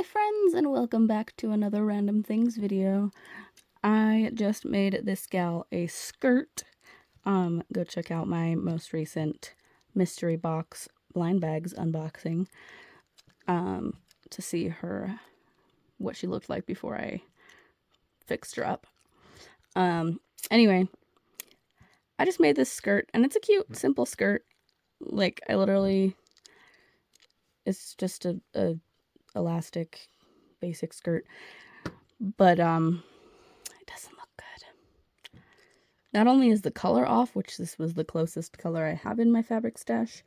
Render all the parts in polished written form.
Hi friends, and welcome back to another Random Things video. I just made this gal a skirt. Go check out my most recent mystery box blind bags unboxing to see what she looked like before I fixed her up. Anyway, I just made this skirt, and it's a cute, simple skirt. Like, it's just a elastic basic skirt, but it doesn't look good. Not only is the color off, which this was the closest color I have in my fabric stash,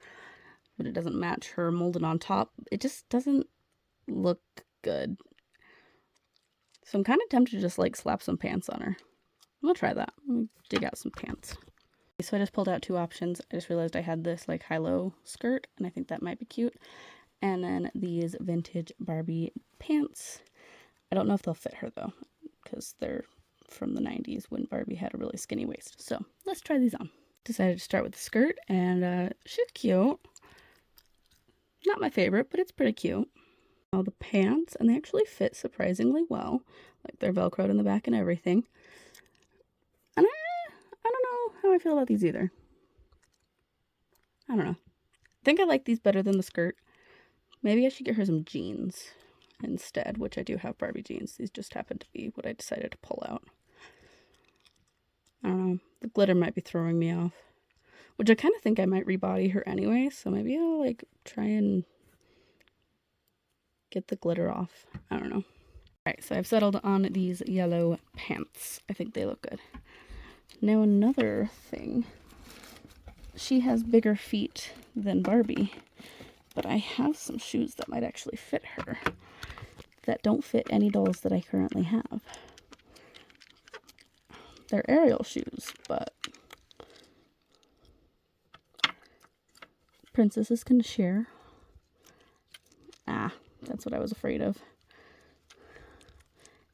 but it doesn't match her molded on top. It just doesn't look good. So I'm kind of tempted to just like slap some pants on her. I'm gonna try that. Let me dig out some pants. So I just pulled out two options. I just realized I had this like high-low skirt, and I think that might be cute. And then these vintage Barbie pants. I don't know if they'll fit her though, because they're from the 90s when Barbie had a really skinny waist. So let's try these on. Decided to start with the skirt, and she's cute. Not my favorite, but it's pretty cute. All the pants, and they actually fit surprisingly well. Like, they're velcroed in the back and everything. And I don't know how I feel about these either. I don't know. I think I like these better than the skirt. Maybe I should get her some jeans instead, which I do have Barbie jeans. These just happen to be what I decided to pull out. I don't know. The glitter might be throwing me off, which I kind of think I might rebody her anyway, so maybe I'll like try and get the glitter off. I don't know. Alright, so I've settled on these yellow pants. I think they look good. Now another thing. She has bigger feet than Barbie, but I have some shoes that might actually fit her that don't fit any dolls that I currently have. They're Ariel shoes, but princesses can share. That's what I was afraid of. I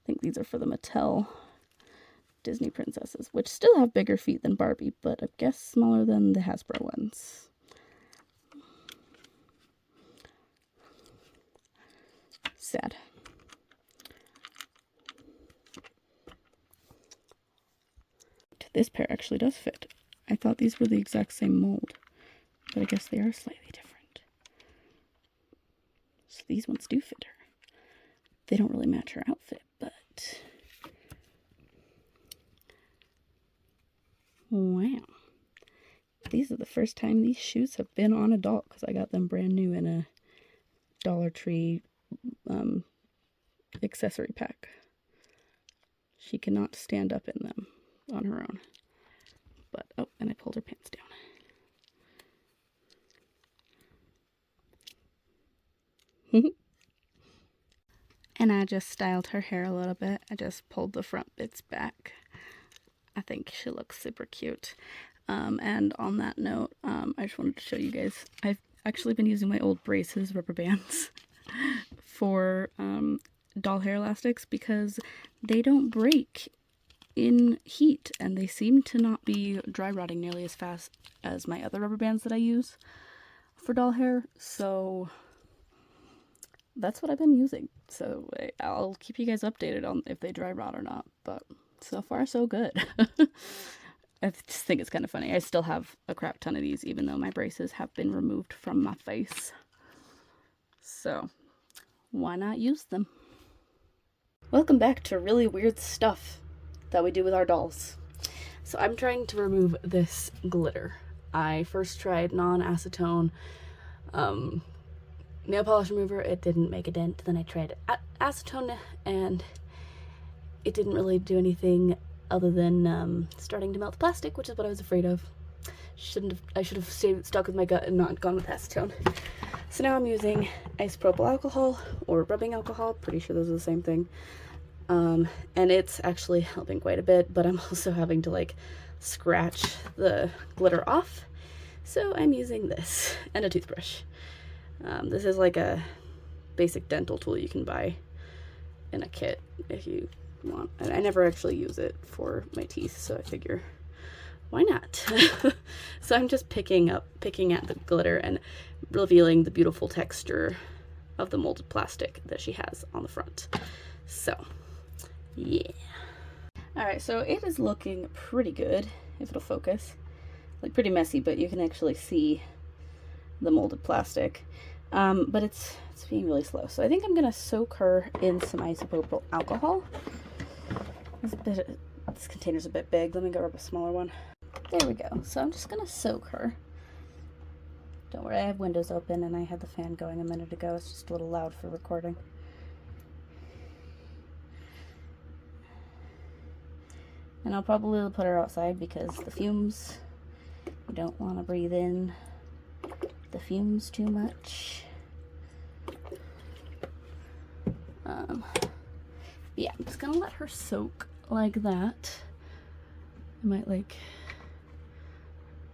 think these are for the Mattel Disney princesses, which still have bigger feet than Barbie, but I guess smaller than the Hasbro ones. Sad. This pair actually does fit. I thought these were the exact same mold, but I guess they are slightly different. So these ones do fit her. They don't really match her outfit, but wow. These are the first time these shoes have been on a doll, because I got them brand new in a Dollar Tree accessory pack. She cannot stand up in them on her own. But, oh, and I pulled her pants down. And I just styled her hair a little bit. I just pulled the front bits back. I think she looks super cute. And on that note, I just wanted to show you guys, I've actually been using my old braces, rubber bands, for doll hair elastics because they don't break in heat, and they seem to not be dry rotting nearly as fast as my other rubber bands that I use for doll hair. So that's what I've been using. So I'll keep you guys updated on if they dry rot or not, but so far so good. I just think it's kind of funny. I still have a crap ton of these, even though my braces have been removed from my face. So why not use them? Welcome back to really weird stuff that we do with our dolls. So I'm trying to remove this glitter. I first tried non-acetone nail polish remover. It didn't make a dent. Then I tried acetone, and it didn't really do anything other than starting to melt the plastic, which is what I was afraid of. I should have stuck with my gut and not gone with acetone. So now I'm using isopropyl alcohol or rubbing alcohol. Pretty sure those are the same thing. And it's actually helping quite a bit, but I'm also having to like scratch the glitter off. So I'm using this and a toothbrush. This is like a basic dental tool you can buy in a kit if you want. And I never actually use it for my teeth, so I figure, why not? So I'm just picking at the glitter and revealing the beautiful texture of the molded plastic that she has on the front. So, yeah. Alright, so it is looking pretty good, if it'll focus. Like, pretty messy, but you can actually see the molded plastic. But it's being really slow. So I think I'm going to soak her in some isopropyl alcohol. This container's a bit big. Let me grab a smaller one. There we go. So I'm just going to soak her. Don't worry, I have windows open and I had the fan going a minute ago. It's just a little loud for recording. And I'll probably put her outside because the fumes, you don't want to breathe in the fumes too much. Yeah, I'm just gonna let her soak like that. I might like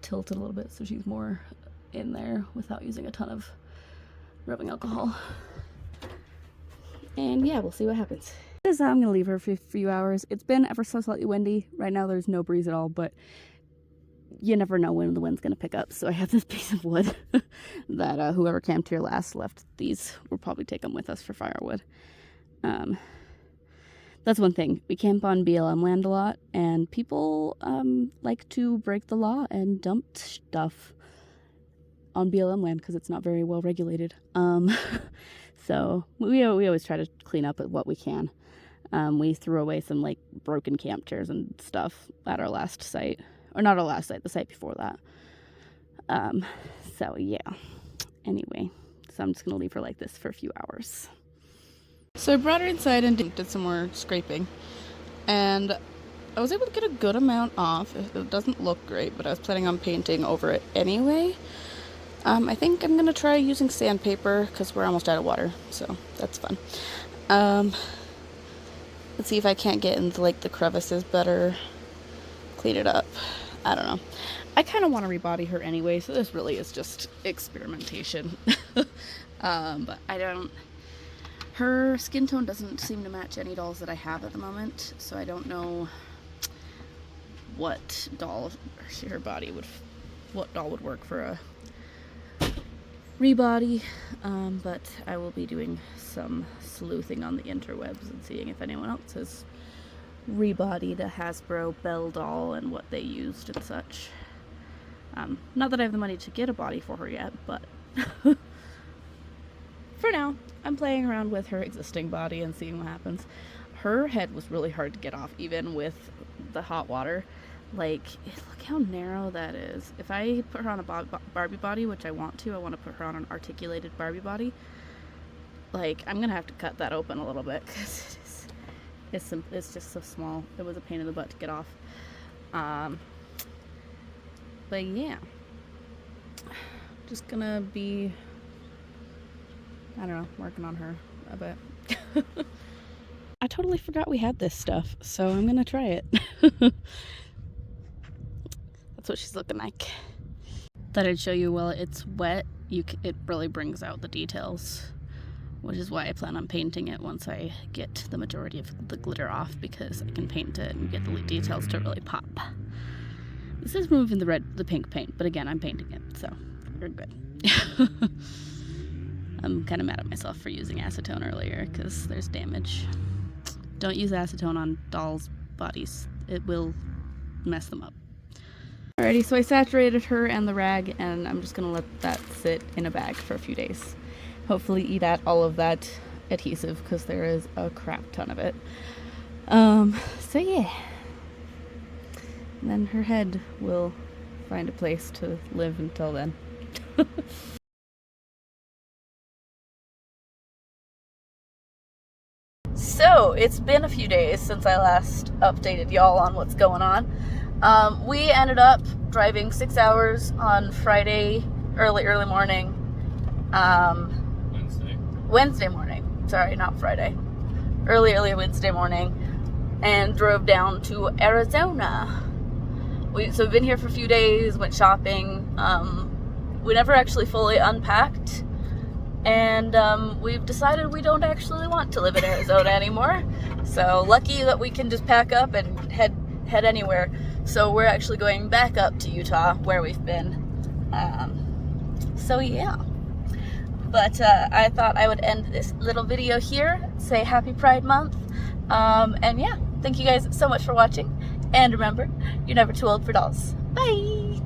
tilt it a little bit so she's more in there without using a ton of rubbing alcohol. And yeah, we'll see what happens. I'm gonna leave her for a few hours. It's been ever so slightly windy. Right now there's no breeze at all, but you never know when the wind's gonna pick up. So I have this piece of wood that whoever camped here last left these. We'll probably take them with us for firewood. That's one thing. We camp on BLM land a lot, and people like to break the law and dump stuff on BLM land because it's not very well regulated. So we always try to clean up what we can. We threw away some like broken camp chairs and stuff at our last site, or not our last site, the site before that. So yeah. Anyway, so I'm just gonna leave her like this for a few hours. So I brought her inside and did some more scraping, and I was able to get a good amount off. It doesn't look great, but I was planning on painting over it anyway. I think I'm gonna try using sandpaper because we're almost out of water, so that's fun. Let's see if I can't get into like the crevices better, clean it up. I don't know. I kind of want to rebody her anyway, so this really is just experimentation. But I don't. Her skin tone doesn't seem to match any dolls that I have at the moment, so I don't know what doll what doll would work for a rebody. But I will be doing some sleuthing on the interwebs and seeing if anyone else has rebodied a Hasbro Belle doll and what they used and such. Not that I have the money to get a body for her yet, but for now, I'm playing around with her existing body and seeing what happens. Her head was really hard to get off, even with the hot water. Like, look how narrow that is. If I put her on a Barbie body, which I want to put her on an articulated Barbie body, like, I'm gonna have to cut that open a little bit, because it's just so small. It was a pain in the butt to get off. But yeah, just gonna be, I don't know, working on her a bit. I totally forgot we had this stuff, so I'm gonna try it. That's what she's looking like. Thought I'd show you while it's wet. It really brings out the details, which is why I plan on painting it once I get the majority of the glitter off, because I can paint it and get the details to really pop. This is removing the pink paint, but again, I'm painting it, so we're good. I'm kind of mad at myself for using acetone earlier, because there's damage. Don't use acetone on dolls' bodies. It will mess them up. Alrighty, so I saturated her and the rag, and I'm just going to let that sit in a bag for a few days. Hopefully eat at all of that adhesive, because there is a crap ton of it. So yeah. And then her head will find a place to live until then. So, it's been a few days since I last updated y'all on what's going on. We ended up driving 6 hours on Friday, early morning. Wednesday morning. Sorry, not Friday. Early Wednesday morning. And drove down to Arizona. So we've been here for a few days, went shopping. We never actually fully unpacked. And we've decided we don't actually want to live in Arizona anymore. So lucky that we can just pack up and head anywhere. So we're actually going back up to Utah, where we've been. So yeah. But I thought I would end this little video here, say happy Pride Month, and yeah, thank you guys so much for watching, and remember, you're never too old for dolls. Bye!